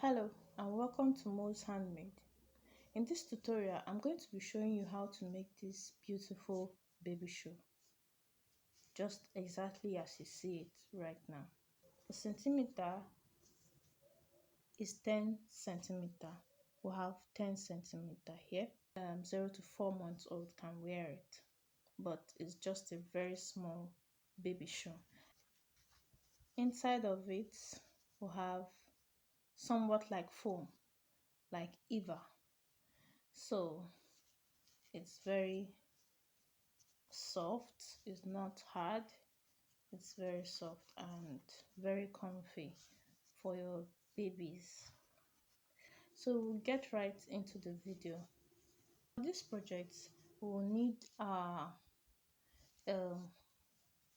Hello and welcome to Mo's Handmade. In this tutorial, I'm going to be showing you how to make this beautiful baby shoe. Just exactly as you see it right now. The centimeter is 10 centimeter. We'll have 10 centimeter here. 0 to 4 months old can wear it, but it's just a very small baby shoe. Inside of it, we'll have somewhat like foam, like Eva. So it's very soft, it's not hard, it's very soft and very comfy for your babies. So we'll get right into the video. For this project, we will need our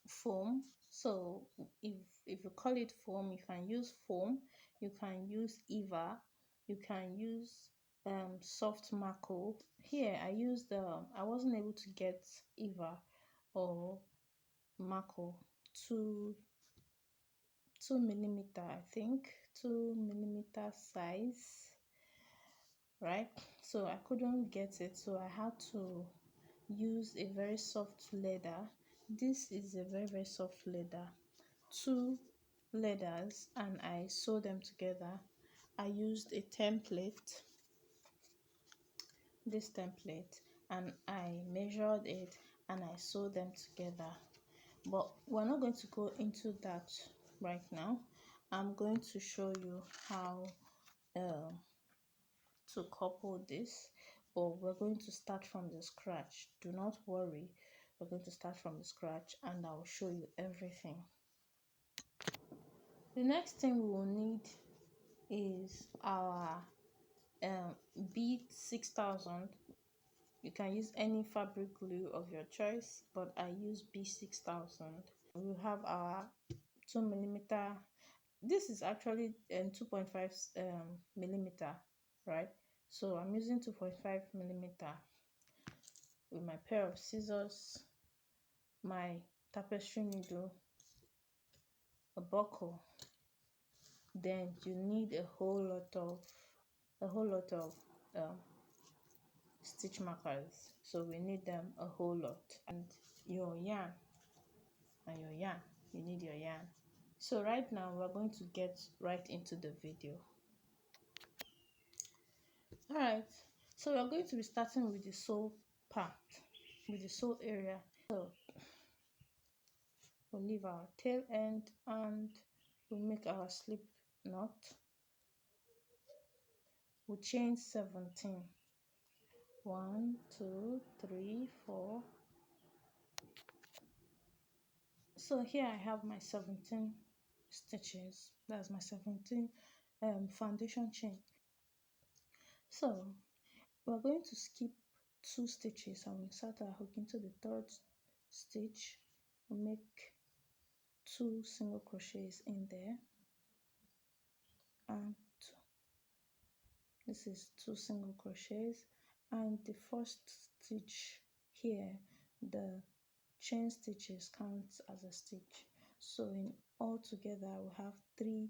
foam. So if you call it foam, you can use foam, you can use Eva, you can use soft Mako. Here I wasn't able to get Eva or Mako. 2 millimeter, I think 2 millimeter size, right? So I couldn't get it, so I had to use a very soft leather. This is a very soft leather, 2 leathers, and I sewed them together. I used a template, this template, and I measured it and I sewed them together. But we're not going to go into that right now. I'm going to show you how to couple this, but we're going to start from the scratch. Do not worry, we're going to start from the scratch and I'll show you everything. The next thing we will need is our bead 6000. You can use any fabric glue of your choice, but I use B6000. We have our 2 millimeter. This is actually 2.5 millimeter, right? So I'm using 2.5 millimeter with my pair of scissors, my tapestry needle, a buckle. Then you need a whole lot of stitch markers, so we need them a whole lot, and your yarn, you need your yarn. So right now we're going to get right into the video. All right, so we're going to be starting with the sew part, with the sew area. So we'll leave our tail end and we'll make our slip knot. We'll chain 17. 1, 2, 3, 4. So here I have my 17 stitches. That's my 17 foundation chain. So we're going to skip 2 stitches and we insert our hook into the 3rd stitch. We'll make 2 single crochets in there, and this is 2 single crochets, and the 1st stitch here, the chain stitches count as a stitch. So in all together we have 3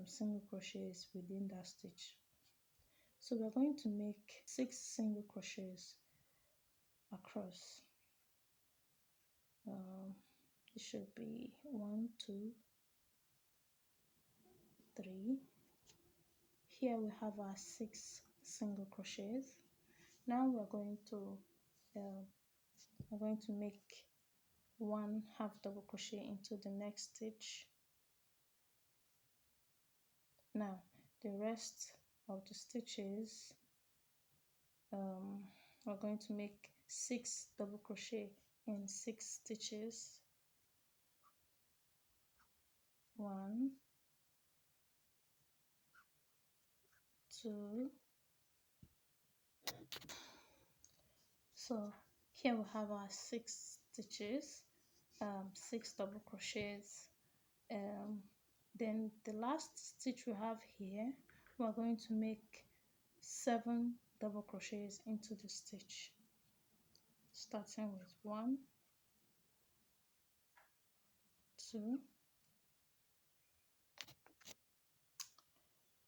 single crochets within that stitch. So we're going to make 6 single crochets across. It should be 1, 2, 3. Here we have our 6 single crochets. Now we're going to make 1 half double crochet into the next stitch. Now the rest of the stitches, we're going to make 6 double crochet in 6 stitches. 1, 2. So here we have our 6 stitches, 6 double crochets. Then the last stitch we have here, we're going to make 7 double crochets into the stitch, starting with 1, 2.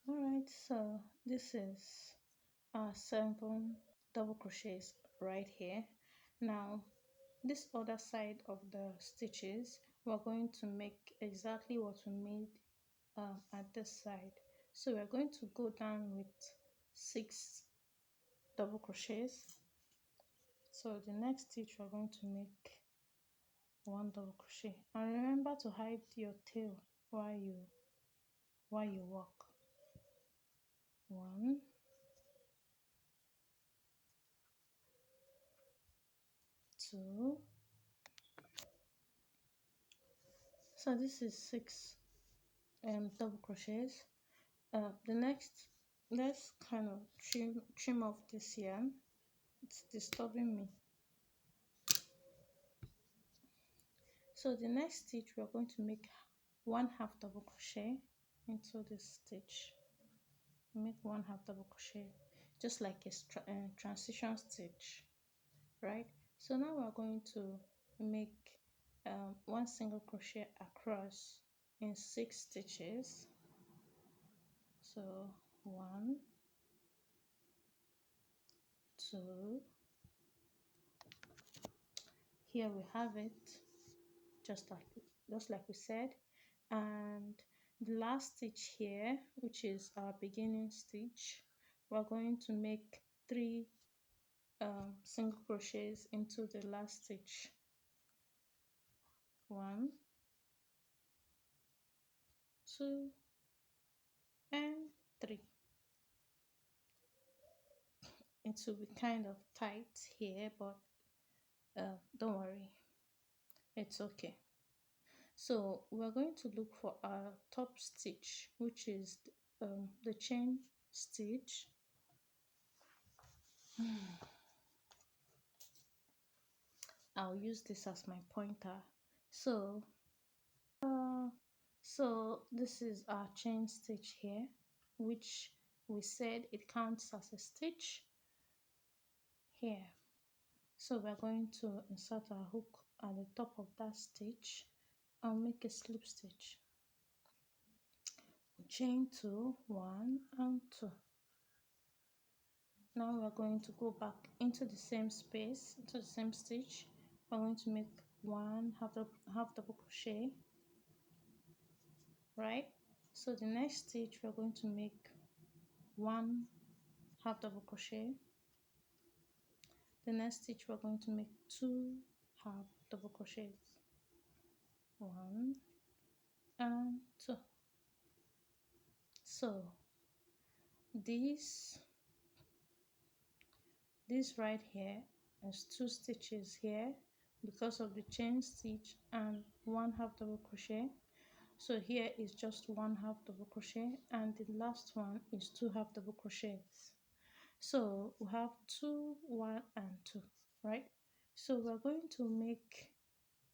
All right, Right, so this is our 7 double crochets right here. Now this other side of the stitches, we're going to make exactly what we made at this side. So we're going to go down with 6 double crochets. So the next stitch we're going to make 1 double crochet, and remember to hide your tail while you walk. 1, 2. So this is 6 double crochets. The next, let's kind of trim off this yarn. It's disturbing me. So the next stitch, we're going to make 1/2 double crochet into this stitch. Make 1/2 double crochet, just like a transition stitch, right? So now we're going to make 1 single crochet across in 6 stitches. So 1, 2, here we have it, just like we said. And the last stitch here, which is our beginning stitch, we're going to make 3 single crochets into the last stitch. 1, 2, and 3. It will be kind of tight here, but don't worry, it's okay. So we're going to look for our top stitch, which is the chain stitch. I'll use this as my pointer. So this is our chain stitch here, which we said it counts as a stitch here. So we're going to insert our hook at the top of that stitch and make a slip stitch. Chain 2, 1 and 2. Now we're going to go back into the same space, into the same stitch. We're going to make 1 half double crochet, right? So the next stitch we're going to make 1 half double crochet. The next stitch we're going to make 2 half double crochets, 1 and 2. So this right here is 2 stitches here because of the chain stitch and 1 half double crochet. So here is just 1 half double crochet, and the last one is 2 half double crochets. So we have 2, 1 and 2, right? So we're going to make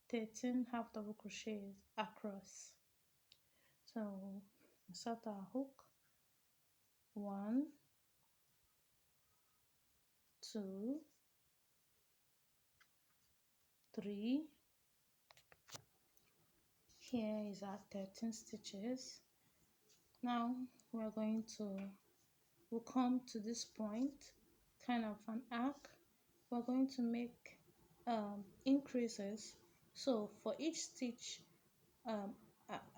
13 half double crochets across. So insert our hook, 1, 2, 3. Here is our 13 stitches. Now we're going to, we'll come to this point, kind of an arc. We're going to make increases. So for each stitch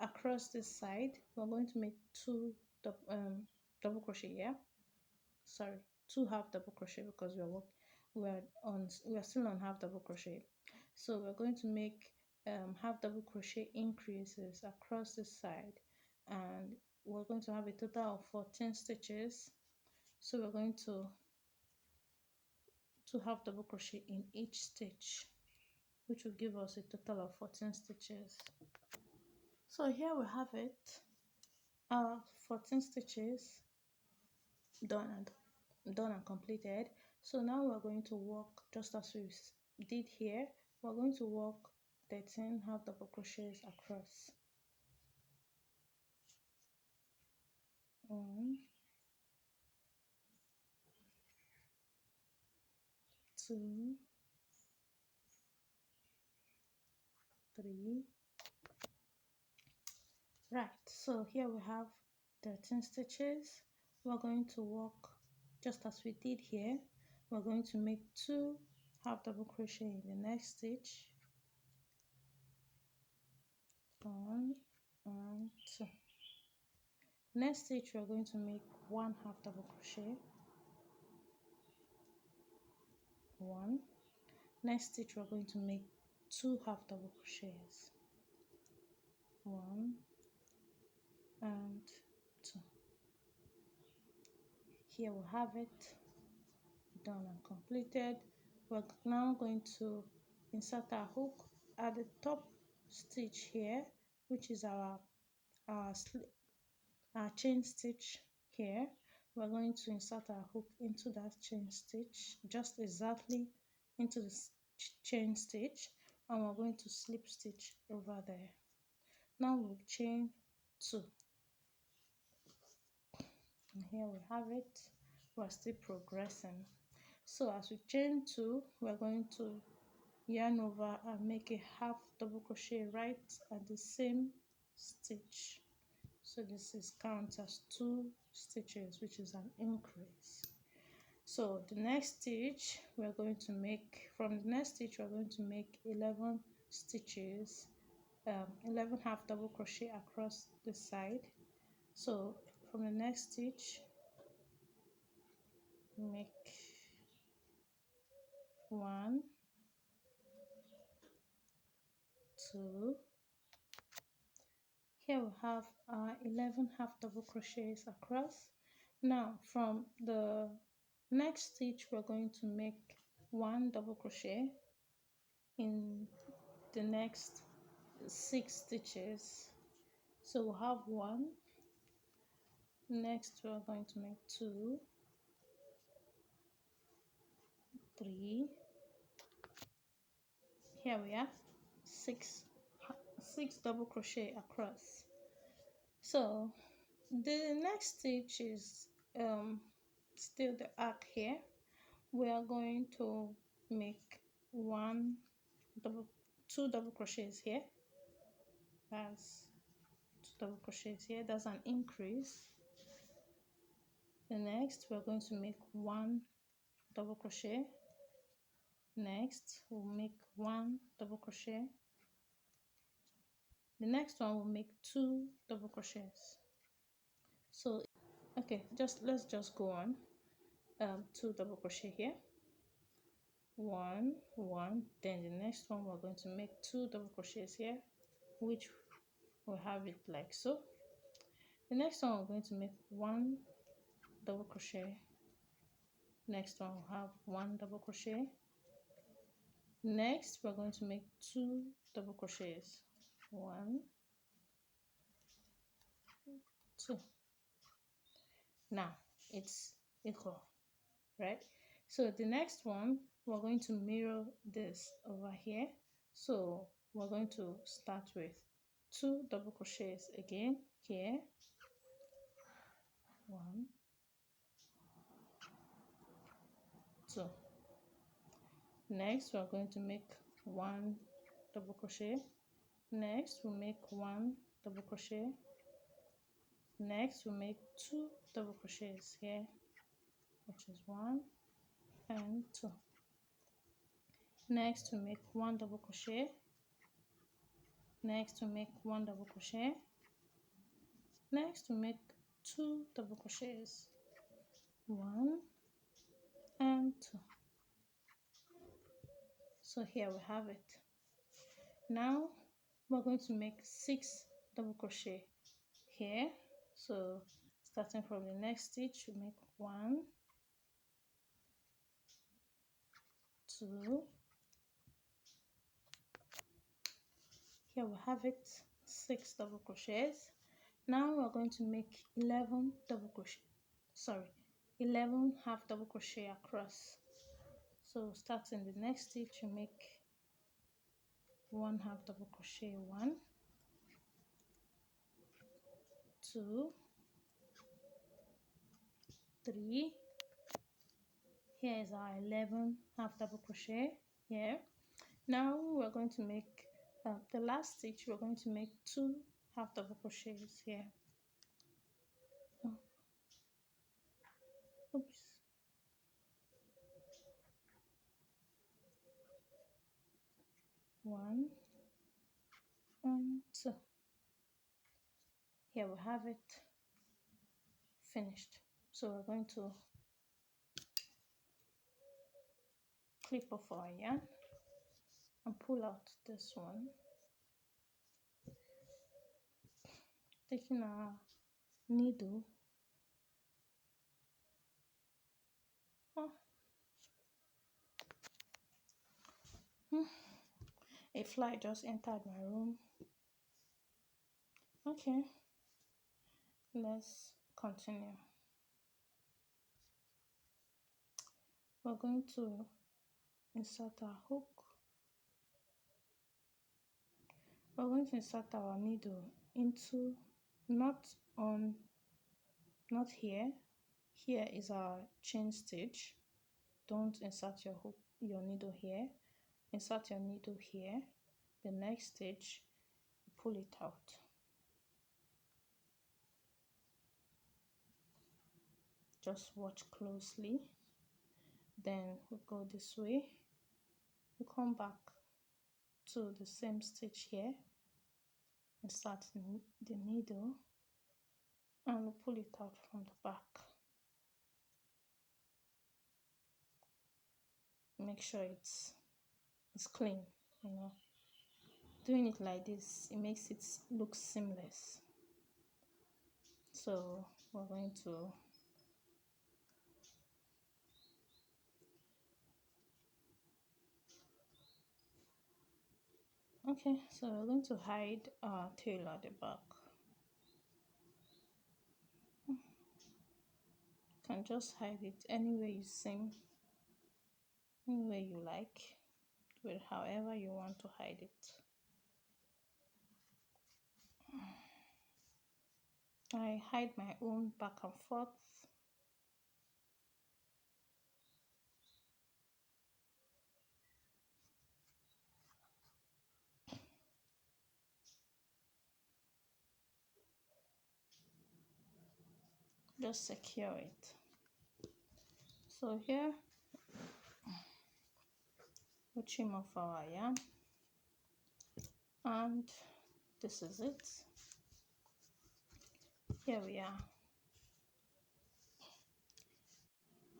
across this side, we're going to make 2 double crochet. Yeah, sorry, 2 half double crochet, because we're still on half double crochet. So we're going to make half double crochet increases across this side, and we're going to have a total of 14 stitches. So we're going to half double crochet in each stitch, which will give us a total of 14 stitches. So here we have it, our 14 stitches done and completed. So now we're going to work just as we did here. We're going to work 13 half double crochets across. 1, 2, 3. Right, so here we have 13 stitches. we're going to work just as we did here. We're going to make 2 half double crochet in the next stitch, 1 and 2. Next stitch we're going to make 1 half double crochet, 1. Next stitch we're going to make 2 half double crochets, 1 and 2. Here we have it done and completed. We're now going to insert our hook at the top stitch here, which is our chain stitch here. We're going to insert our hook into that chain stitch, just exactly into the chain stitch, and we're going to slip stitch over there. Now we'll chain 2, and here we have it. We're still progressing. So as we chain 2, we're going to yarn over and make a half double crochet right at the same stitch. So this is count as 2 stitches, which is an increase. So the next stitch we're going to make, from the next stitch we're going to make 11 stitches, 11 half double crochet across the side. So from the next stitch make 1, 2. Here we have our 11 half double crochets across. Now from the next stitch we're going to make 1 double crochet in the next 6 stitches. So we'll have 1. Next we're going to make 2, 3. Here we are, 6 double crochet across. So the next stitch is still the arc here. We are going to make 2 double crochets here. That's 2 double crochets here. That's an increase. The next we're going to make 1 double crochet. Next we'll make 1 double crochet. The next one will make 2 double crochets. So okay, let's just go on. 2 double crochet here, 1, 1. Then the next one we're going to make 2 double crochets here, which will have it like so. The next one we're going to make 1 double crochet. Next one will have 1 double crochet. Next we're going to make 2 double crochets, 1, 2. Now it's equal, right? So the next one we're going to mirror this over here. So we're going to start with 2 double crochets again here, 1, 2. Next we're going to make 1 double crochet. Next we'll make 1 double crochet. Next we'll make 2 double crochets here, which is 1 and 2. Next we'll make 1 double crochet. Next we'll make 1 double crochet. Next we'll make 2 double crochets, 1 and 2. So here we have it. Now we're going to make 6 double crochet here. So starting from the next stitch, we make 1, 2. Here we have it, 6 double crochets. Now we're going to make 11 double crochet. 11 half double crochet across. So starting the next stitch, you make 1 half double crochet, 1, 2, 3. Here is our 11 half double crochet here. Now we're going to make the last stitch. We're going to make 2 half double crochets here. 1 and 2. Here we have it finished. So we're going to clip off our yarn and pull out this one, taking our needle. A fly just entered my room. Okay, let's continue. We're going to insert our hook. We're going to insert our needle into, not here. Here is our chain stitch. Don't insert your needle here. Insert your needle here. The next stitch, pull it out. Just watch closely. Then we go this way. We come back to the same stitch here. Insert the needle and we pull it out from the back. Make sure it's clean, you know. Doing it like this, it makes it look seamless. So we're going to so we're going to hide our tail at the back. You can just hide it any way you like, do it however you want to hide it. I hide my own back and forth. Just secure it. So here we trim off our yarn, and this is it. Here we are.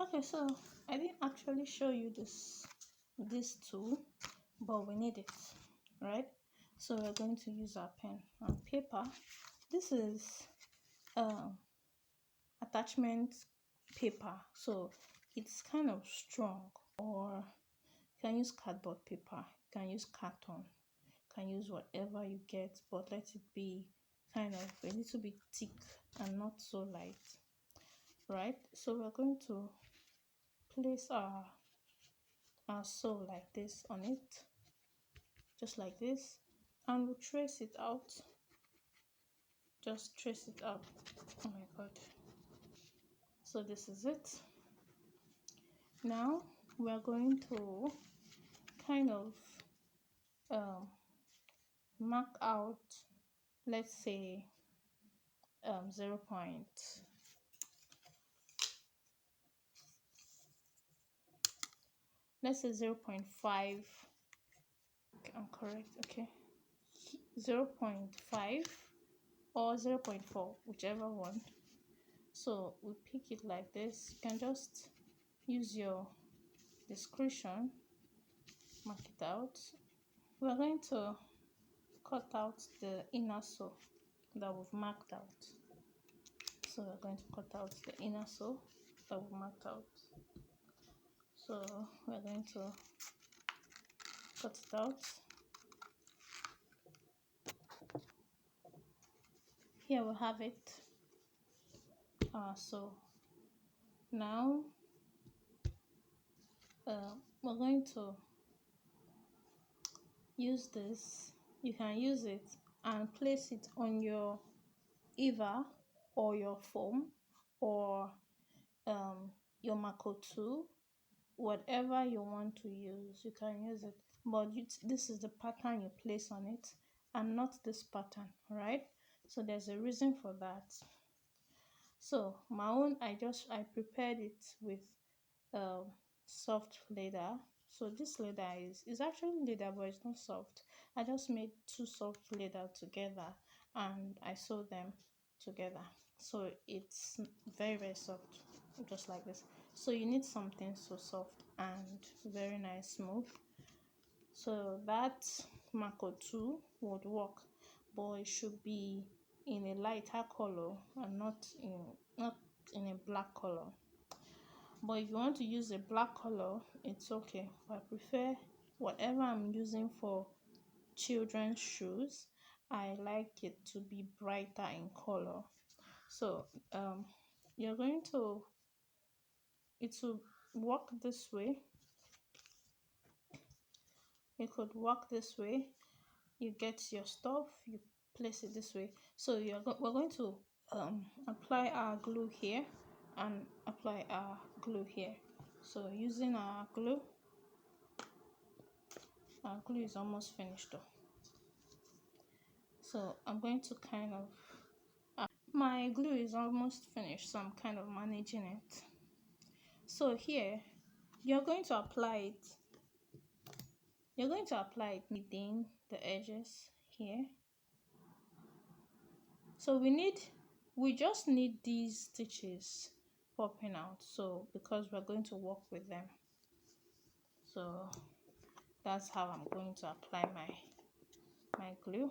Okay, so I didn't actually show you this tool, but we need it, right? So we're going to use our pen and paper. This is attachment paper, so it's kind of strong, or you can use cardboard paper, you can use carton, you can use whatever you get, but let it be kind of a little bit thick and not so light, right? So we're going to place our sew like this on it, just like this, and we'll trace it out. Just trace it out. Oh my god. So this is it. Now we're going to kind of mark out, let's say 0. Let's say 0.5. I'm correct. Okay, 0.5 or 0.4, whichever one. So we pick it like this. You can just use your discretion, mark it out. We're going to cut out the inner sew that we've marked out. So we're going to cut out the inner sew that we've marked out. So we're going to cut it out. Here we have it. So now we're going to use this. You can use it and place it on your Eva or your foam or your Mako 2, whatever you want to use, you can use it, but this is the pattern you place on it and not this pattern, right? So there's a reason for that. So my own, I prepared it with soft leather, So this leather is actually leather, but it's not soft. I just made two soft leather together and I sewed them together. So it's very soft, just like this. So you need something so soft and very nice, smooth. So that Mako 2 would work, but it should be in a lighter color and not in a black color. But if you want to use a black color, it's okay. But I prefer whatever I'm using for children's shoes, I like it to be brighter in color. So you're going to, it will work this way. It could work this way. You get your stuff, you place it this way. So we're going to apply our glue here and apply our glue here. So using our glue is almost finished though. So I'm going to kind of my glue is almost finished, so I'm kind of managing it. So here you're going to apply it within the edges here. So we just need these stitches popping out, so because we're going to work with them. So that's how I'm going to apply my glue.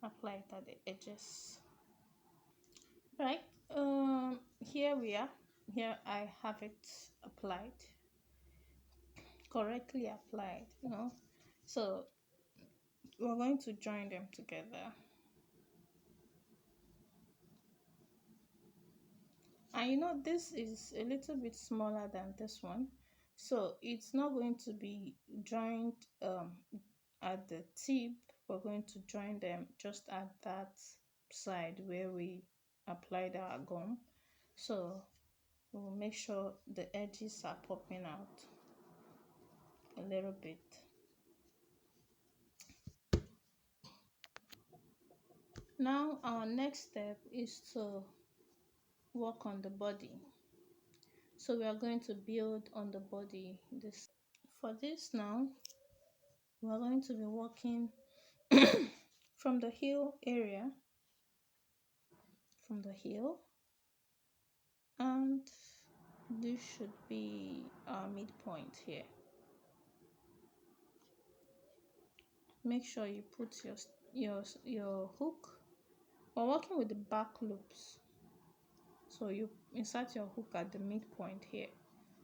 Apply it at the edges. Right, here we are. Here I have it applied, correctly applied, so we're going to join them together. And this is a little bit smaller than this one, so it's not going to be joined at the tip. We're going to join them just at that side where we applied our gum. So we'll make sure the edges are popping out a little bit. Now our next step is to work on the body. So we are going to build on the body. For this now, we are going to be working from the heel area, from the heel, and this should be our midpoint here. Make sure you put your hook. We're working with the back loops, so you insert your hook at the midpoint here.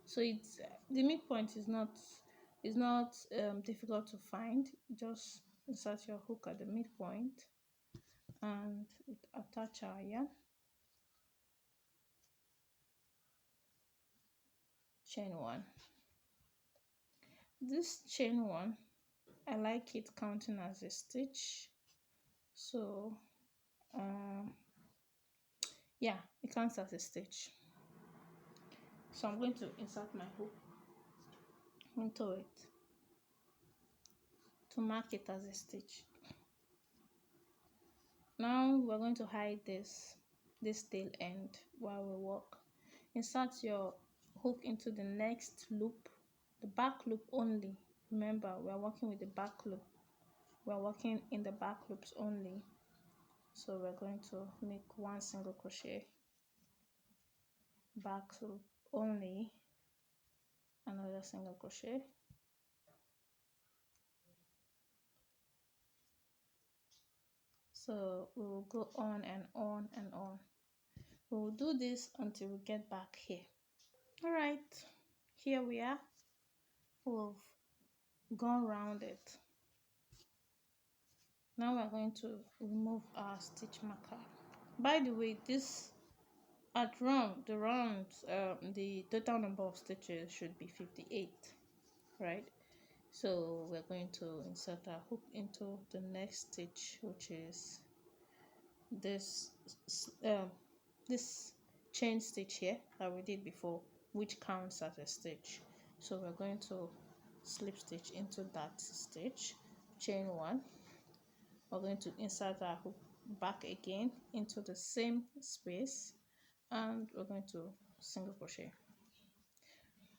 So it's the midpoint is not difficult to find. Just insert your hook at the midpoint and attach our yarn. Chain one. This chain one, I like it counting as a stitch. So yeah, it counts as a stitch. So I'm going to insert my hook into it to mark it as a stitch. Now we're going to hide this tail end while we work. Insert your hook into the next loop, the back loop only. Remember, we are working with the back loop. We are working in the back loops only. So we're going to make one single crochet, back loop only, another single crochet, so we will go on and on and on. We will do this until we get back here. All right, here we are. We've gone round it. Now we're going to remove our stitch marker. By the way, this at the total number of stitches should be 58, right? So we're going to insert our hook into the next stitch, which is this chain stitch here that we did before, which counts as a stitch. So we're going to slip stitch into that stitch, chain one. We're going to insert our hook back again into the same space, and we're going to single crochet.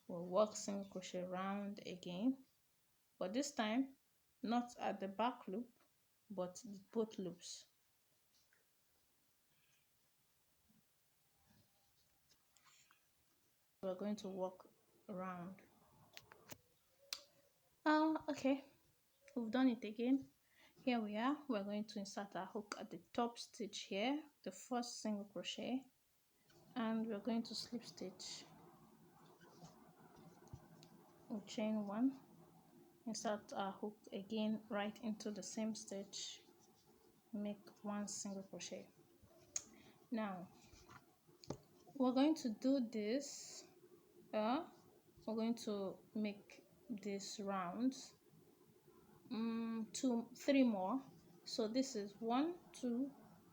we'll work single crochet round again, but this time not at the back loop but both loops. We're going to work around. Okay, we've done it again. Here we are. We're going to insert our hook at the top stitch here, the first single crochet, and we're going to slip stitch. We'll chain one, insert our hook again right into the same stitch, make one single crochet. Now we're going to do this, we're going to make this round, 3 more. So this is 1, 2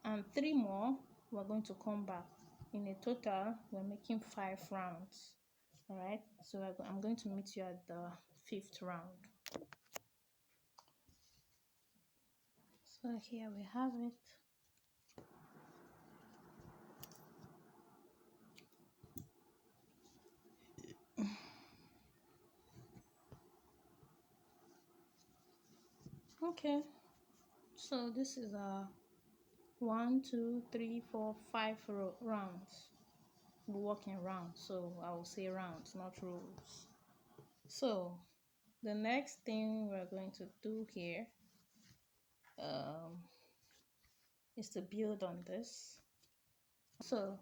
and 3 more. We're going to come back. In a total we're making 5 rounds. All right, so I'm going to meet you at the 5th round. So here we have it. Okay, so this is 1, 2, 3, 4, 5 rounds. We're working rounds, so I will say rounds, not rows. So the next thing we're going to do here is to build on this. So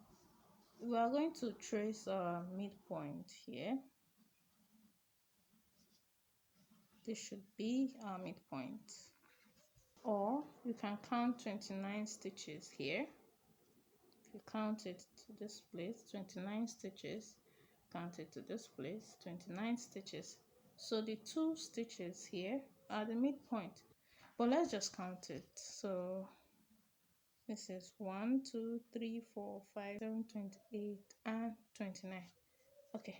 we are going to trace our midpoint here. This should be our midpoint, or you can count 29 stitches here. If you count it to this place, 29 stitches, count it to this place, 29 stitches. So the 2 stitches here are the midpoint, but let's just count it. So this is 1, 2, 3, 4, 5, 7, 28 and 29. Okay,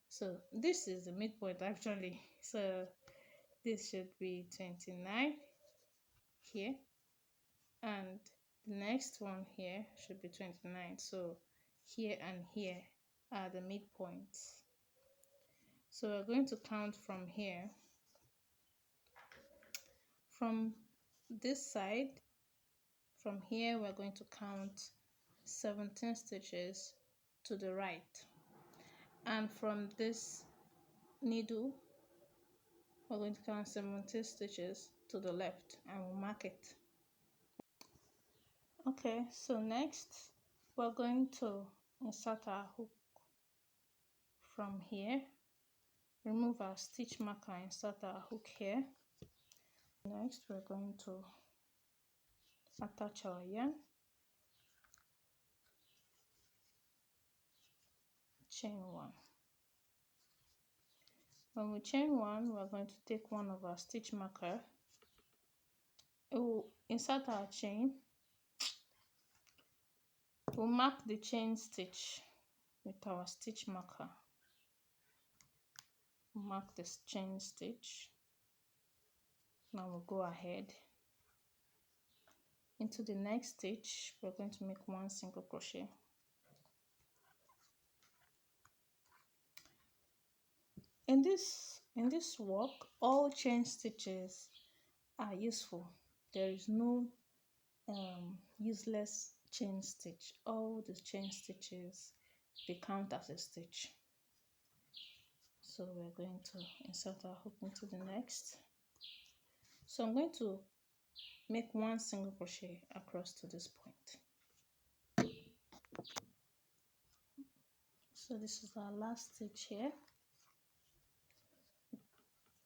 so this is the midpoint actually. So this should be 29 here, and the next one here should be 29. So here and here are the midpoints. So we're going to count from here. From this side, from here we're going to count 17 stitches to the right, and from this needle we're going to count 17 stitches to the left, and we'll mark it. Okay, so next we're going to insert our hook from here, remove our stitch marker, insert our hook here. Next we're going to attach our yarn, chain one. When we chain one, we're going to take one of our stitch marker, we'll insert our chain, we'll mark the chain stitch with our stitch marker, mark this chain stitch. Now we'll go ahead into the next stitch. We're going to make one single crochet. In this work, all chain stitches are useful. There is no useless chain stitch. All the chain stitches, they count as a stitch. So we're going to insert our hook into the next. So I'm going to make one single crochet across to this point. So this is our last stitch here.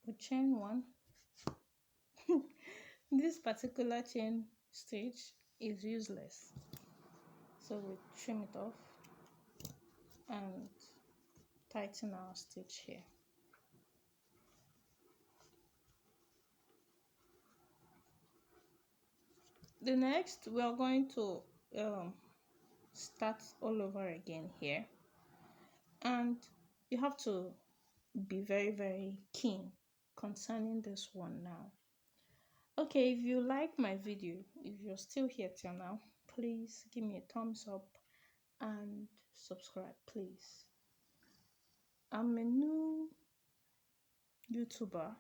We chain one. This particular chain stitch is useless, so we trim it off and tighten our stitch here. The next we are going to start all over again here, and you have to be very keen concerning this one now. Okay, if you like my video, if you're still here till now, please give me a thumbs up and subscribe, please. I'm a new YouTuber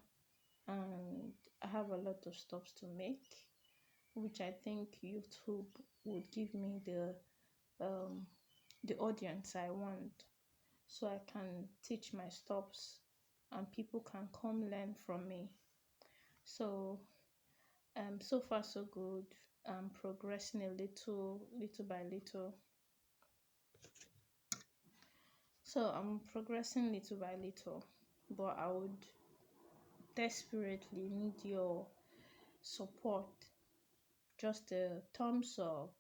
and I have a lot of stuff to make, which I think YouTube would give me um, the audience I want, so I can teach my stops and people can come learn from me. So so far so good. I'm progressing a little by little. So I'm progressing little by little, but I would desperately need your support. Just a thumbs up,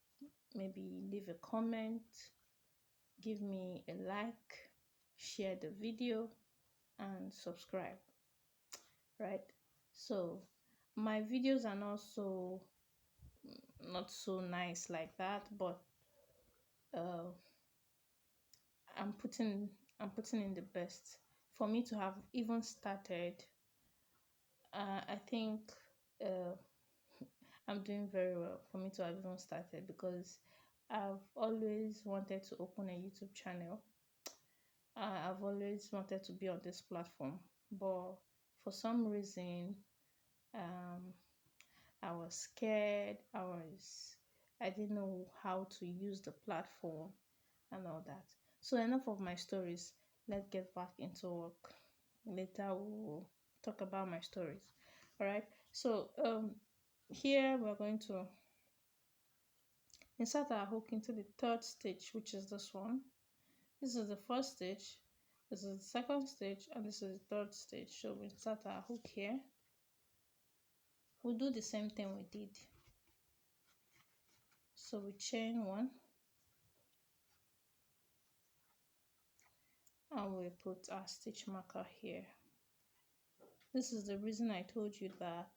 maybe leave a comment, give me a like, share the video, and subscribe, right? So my videos are not so nice like that, but uh, I'm putting in the best. For me to have even started, I think uh, I'm doing very well for me to have even started, because I've always wanted to open a YouTube channel. I've always wanted to be on this platform, but for some reason, um, I was scared. I didn't know how to use the platform and all that. So enough of my stories. Let's get back into work. Later we'll talk about my stories. All right. So here we're going to insert our hook into the third stitch, which is this one. This is the first stitch, this is the second stitch, and this is the third stitch. So we insert our hook here. We'll do the same thing we did. So we chain one and we put our stitch marker here. This is the reason I told you that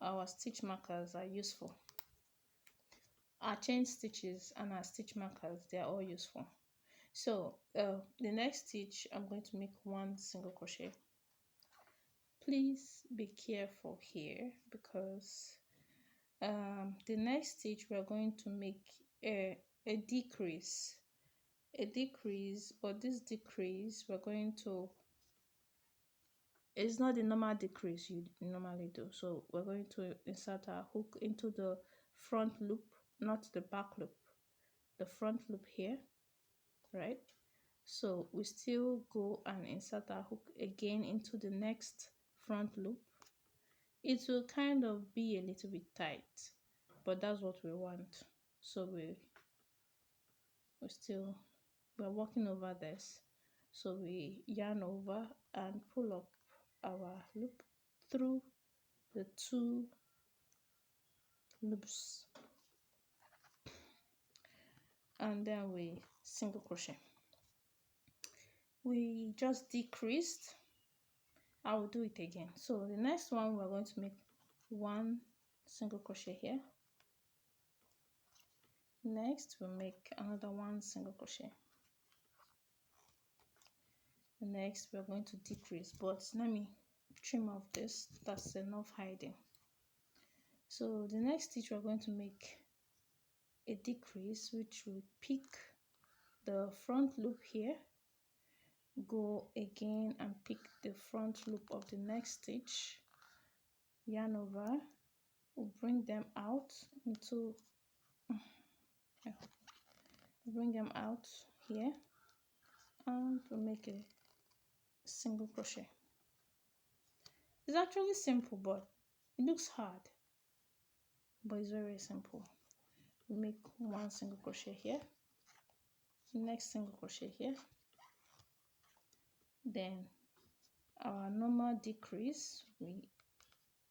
our stitch markers are useful. Our chain stitches and our stitch markers, they are all useful. So the next stitch, I'm going to make one single crochet. Please be careful here, because the next stitch we are going to make a decrease, but this decrease we're going to, it's not the normal decrease you normally do. So we're going to insert our hook into the front loop, not the back loop, the front loop here, right? So we still go and insert our hook again into the next front loop. It will kind of be a little bit tight, but that's what we want. So we're working over this. So we yarn over and pull up our loop through the two loops, and then we single crochet. We just decreased. I will do it again. So the next one, we're going to make one single crochet here. Next we'll make another one single crochet. Next we're going to decrease, but let me trim off this. That's enough hiding. So the next stitch we're going to make a decrease, which will pick the front loop here, go again and pick the front loop of the next stitch, yarn over, we'll bring them out into here, and we'll make a single crochet. It's actually simple, but it looks hard, but it's very simple. We make one single crochet here, next single crochet here, then our normal decrease, we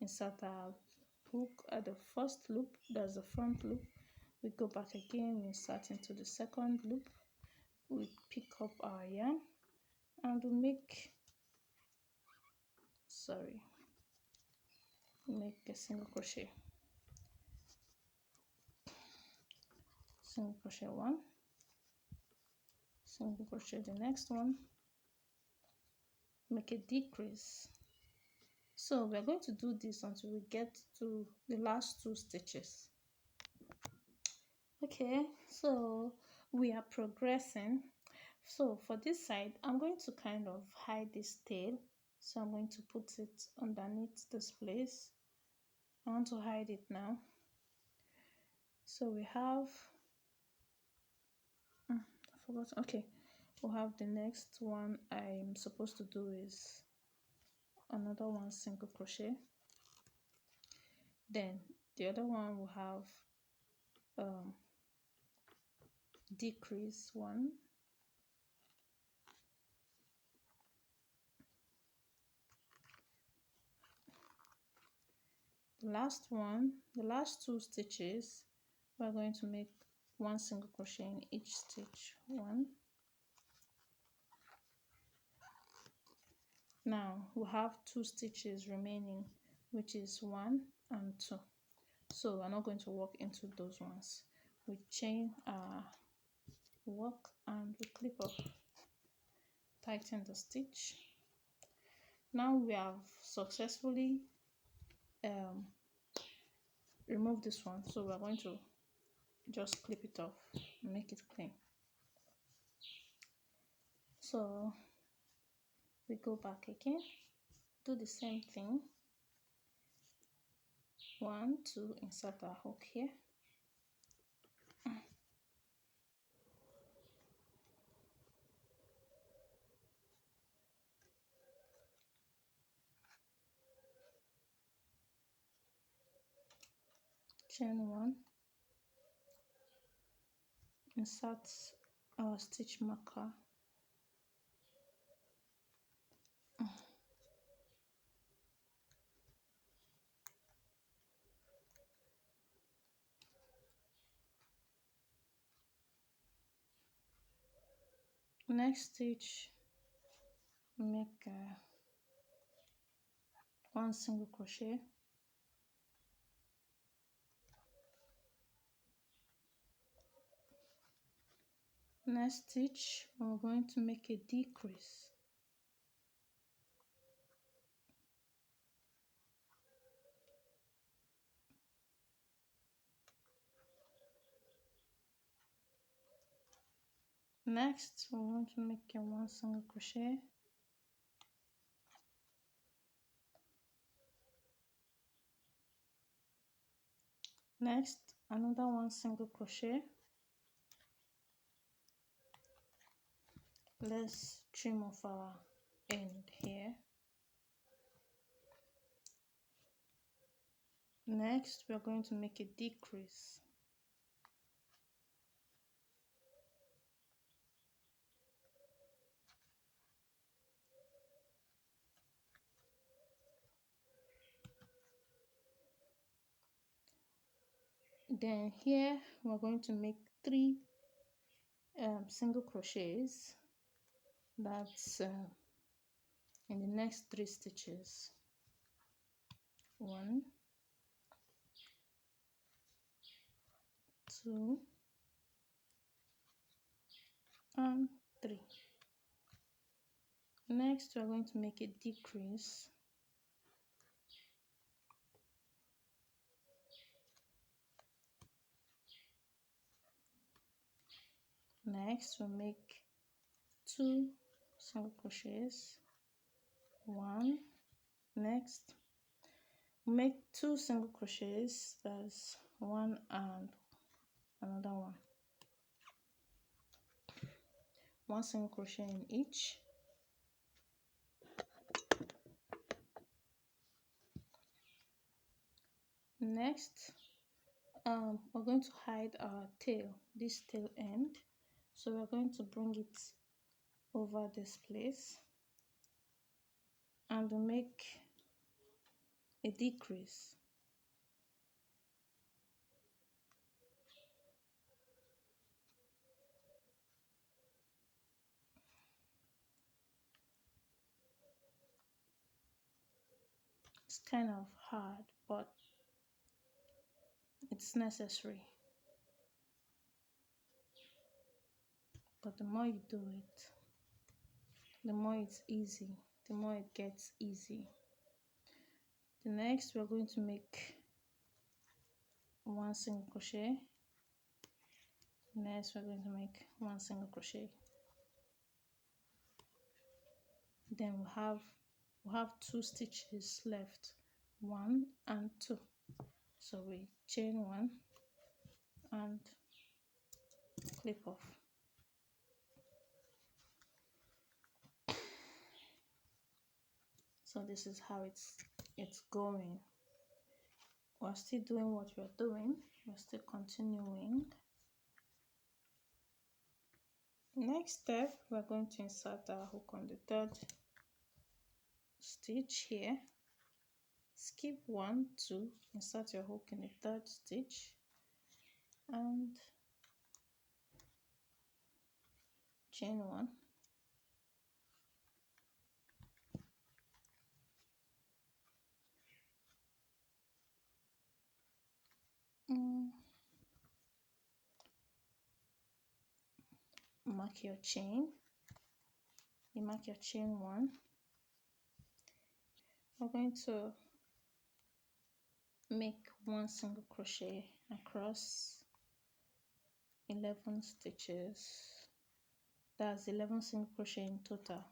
insert our hook at the first loop, that's the front loop, we go back again, we insert into the second loop, we pick up our yarn and we make a single crochet, single crochet one, single crochet the next one, make a decrease. So we're going to do this until we get to the last two stitches. Okay, so we are progressing. So for this side, I'm going to kind of hide this tail. So I'm going to put it underneath this place. I want to hide it now. So we have, I forgot, okay. We'll have the next one I'm supposed to do is another one single crochet. Then the other one will have decrease one, the last one, the last two stitches, we're going to make one single crochet in each stitch. One. Now we have two stitches remaining, which is 1 and 2. So we're not going to work into those ones. We chain our work and we clip up, tighten the stitch. Now we have successfully removed this one, so we're going to just clip it off and make it clean. So we go back again, do the same thing. 1, 2, insert our hook here. Chain 1, insert our stitch marker. Next stitch, make 1 single crochet. Next stitch, we're going to make a decrease. Next, we're going to make a 1 single crochet. Next, another 1 single crochet. Let's trim off our end here. Next, we are going to make a decrease. Then here we're going to make 3 single crochets. That's in the next 3 stitches. 1, 2, and 3. Next, we're going to make a decrease. Next, we'll make 2 single crochets. 1. Next, we'll make 2 single crochets. That's 1 and another 1. 1 single crochet in each. Next, we're going to hide our tail, this tail end. So we're going to bring it over this place and make a decrease. It's kind of hard, but it's necessary. But the more you do it, the more it's easy, the more it gets easy. The next, we're going to make 1 single crochet. Next, we're going to make 1 single crochet. Then we have 2 stitches left, 1 and 2. So we chain 1 and clip off. So this is how it's going. We're still doing what we're doing. We're still continuing. Next step, we're going to insert our hook on the 3rd stitch here. Skip 1, 2, insert your hook in the 3rd stitch and chain 1. Mark your chain. You mark your chain 1. We're going to make 1 single crochet across 11 stitches. That's 11 single crochet in total.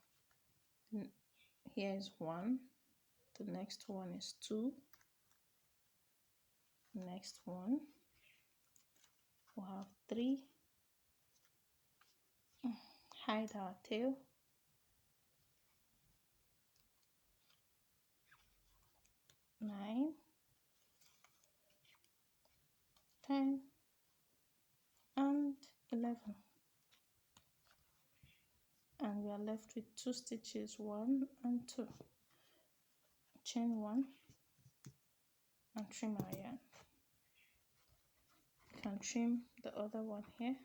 Here is 1, the next one is 2, next one we'll have 3, hide our tail, 9, 10 and 11, and we are left with 2 stitches, 1 and 2. Chain 1 and trim our yarn. You can trim the other one here.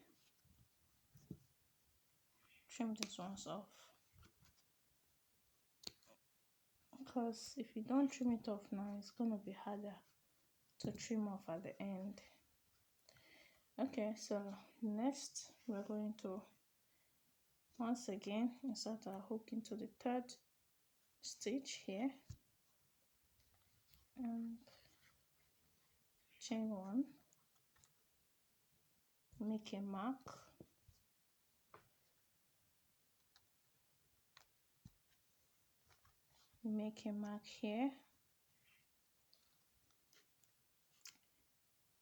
Trim these ones off, because if you don't trim it off now, it's going to be harder to trim off at the end. Okay, so next we're going to once again insert our hook into the 3rd stitch here and chain 1, make a mark, make a mark here,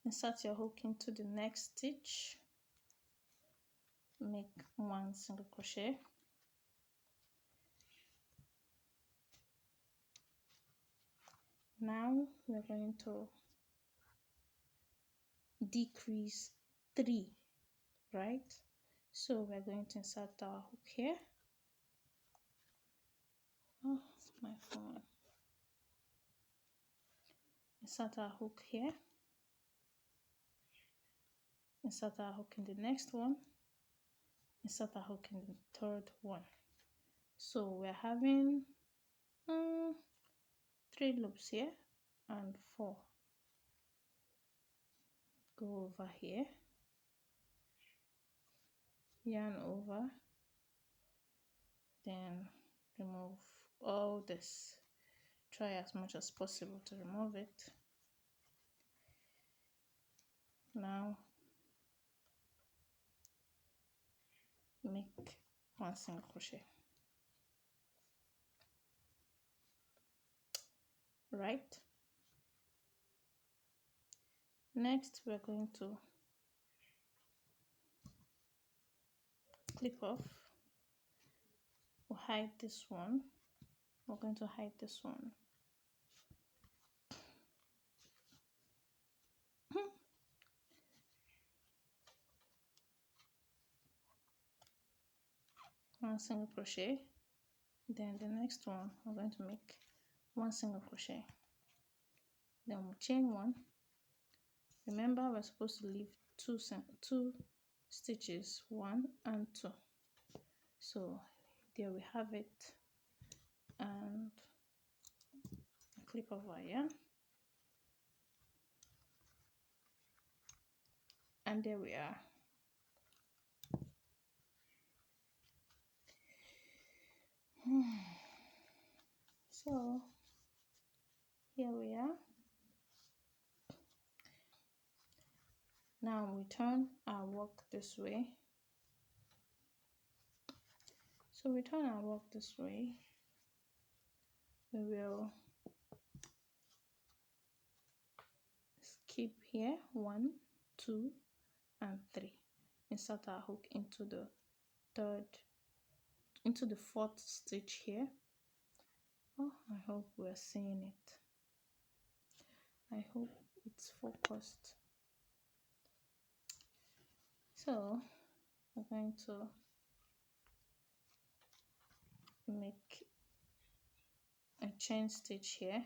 insert your hook into the next stitch, make 1 single crochet, now we're going to decrease 3, right? So we're going to insert our hook here. Oh, my phone. Insert our hook here, insert our hook in the next one, insert our hook in the 3rd one. So we're having 3 loops here and 4. Go over here, yarn over, then remove all this. Try as much as possible to remove it. Now make 1 single crochet, right? Next we're going to clip off. We'll hide this one. We're going to hide this one. One single crochet, then the next one we're going to make 1 single crochet, then we'll chain 1. Remember, we're supposed to leave 2 stitches, 1 and 2. So there we have it, and clip over here, and there we are. So here we are. Now we turn our work this way. So we turn our work this way, we will skip here 1, 2, and 3. Insert our hook into the fourth stitch here. Oh, I hope we're seeing it. I hope it's focused. So we're going to make a chain stitch here.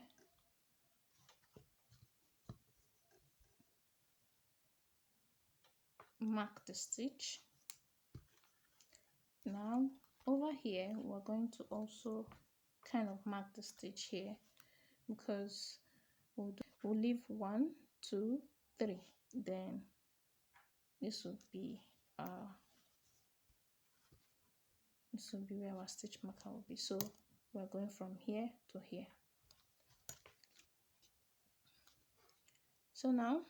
Mark the stitch. Now over here we're going to also kind of mark the stitch here, because we'll leave 1, 2, 3, then this would be where our stitch marker will be. So we're going from here to here. So now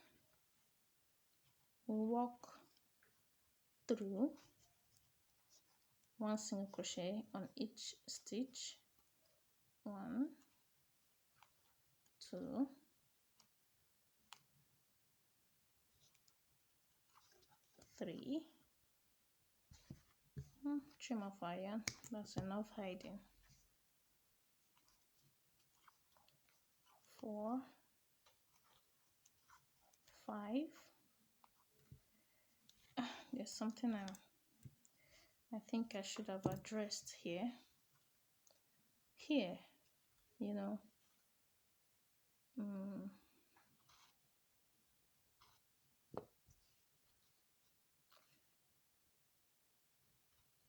we'll walk through 1 single crochet on each stitch. 1, 2, 3. Trim off our yarn, that's enough hiding. 4, 5. There's something I think I should have addressed here. Here, you know,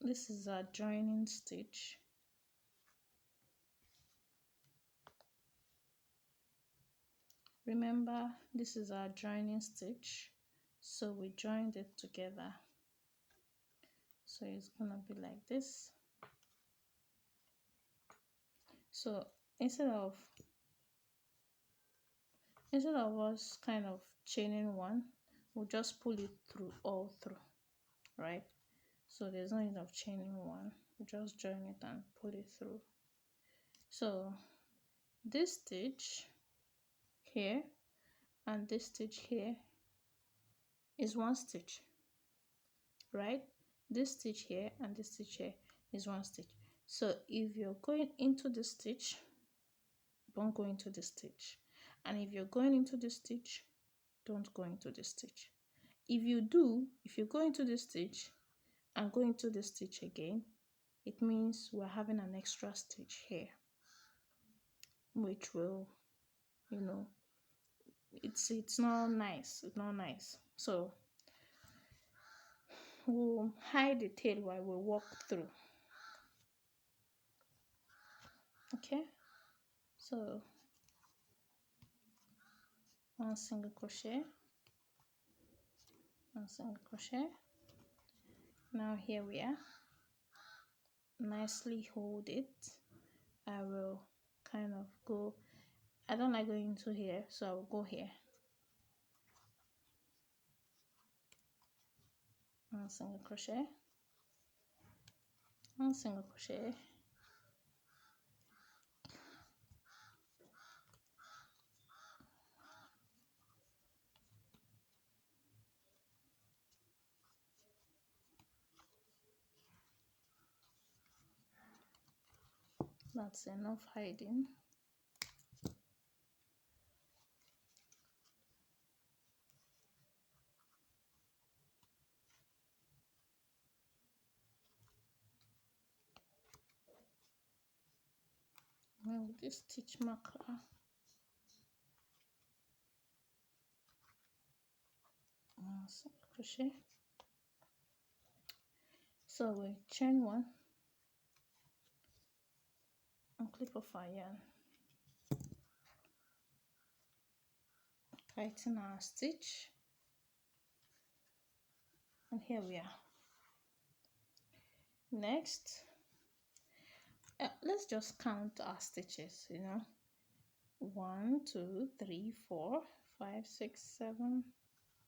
this is our joining stitch. Remember, this is our joining stitch, so we joined it together. So it's gonna be like this. So instead of us kind of chaining one, we'll just pull it through all through, right? So there's no need of chaining one, we just join it and pull it through. So this stitch here and this stitch here is one stitch, right? This stitch here and this stitch here is one stitch. So if you're going into the stitch, don't go into the stitch, and if you're going into the stitch, don't go into the stitch. If you go into the stitch and go into the stitch again, it means we're having an extra stitch here, which will, you know, it's not nice. It's not nice. So we'll hide the tail while we walk through. Okay, so 1 single crochet, 1 single crochet. Now here we are. Nicely hold it. I will kind of go, I don't like going into here, so I will go here. 1 single crochet, 1 single crochet, that's enough hiding. Now with this stitch marker, single crochet. So we chain 1 and clip off our yarn, tighten our stitch, and here we are. Next, let's just count our stitches, you know. 1, 2, 3, 4, 5, 6, 7.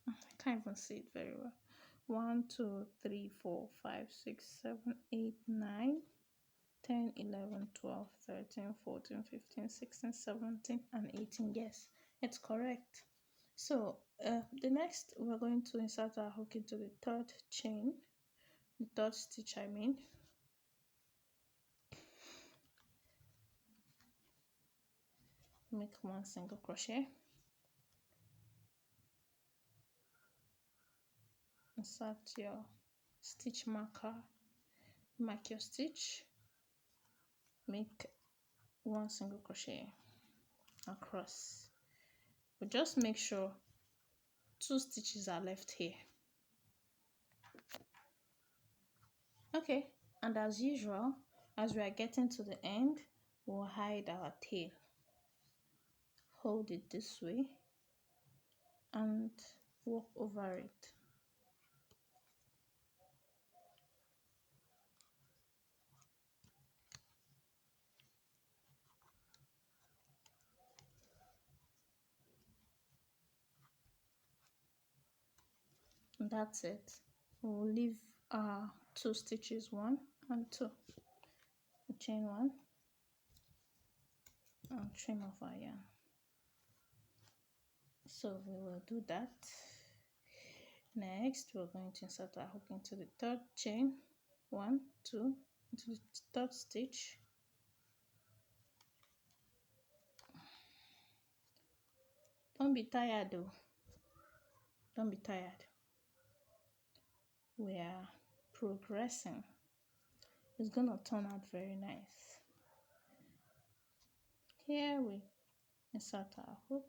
I can't even see it very well. 1, 2, 3, 4, 5, 6, 7, 8, 9. 10, 11, 12, 13, 14, 15, 16, 17, and 18. Yes, it's correct. So the next, we're going to insert our hook into the third chain, the third stitch I mean. Make one single crochet, insert your stitch marker, mark your stitch, make one single crochet across, but just make sure 2 stitches are left here. Okay, and as usual, as we are getting to the end, we'll hide our tail. Hold it this way and walk over it. And that's it. We'll leave 2 stitches, 1 and 2. Chain 1 and trim off our yarn. So we will do that. Next, we're going to insert our hook into the third chain, 1, 2, into the third stitch. Don't be tired though. Don't be tired. We are progressing. It's gonna turn out very nice. Here we insert our hook,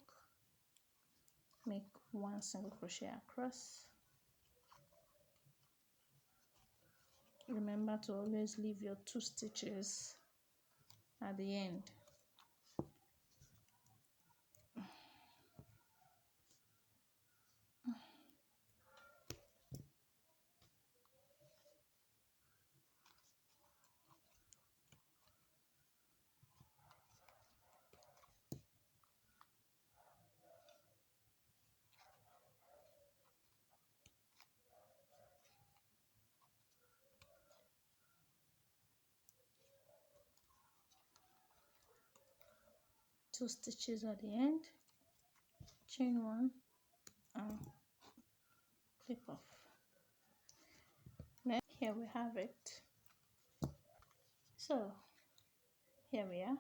make one single crochet across. Remember to always leave your 2 stitches at the end. Two stitches at the end, chain 1 and clip off. Next, here we have it. So here we are.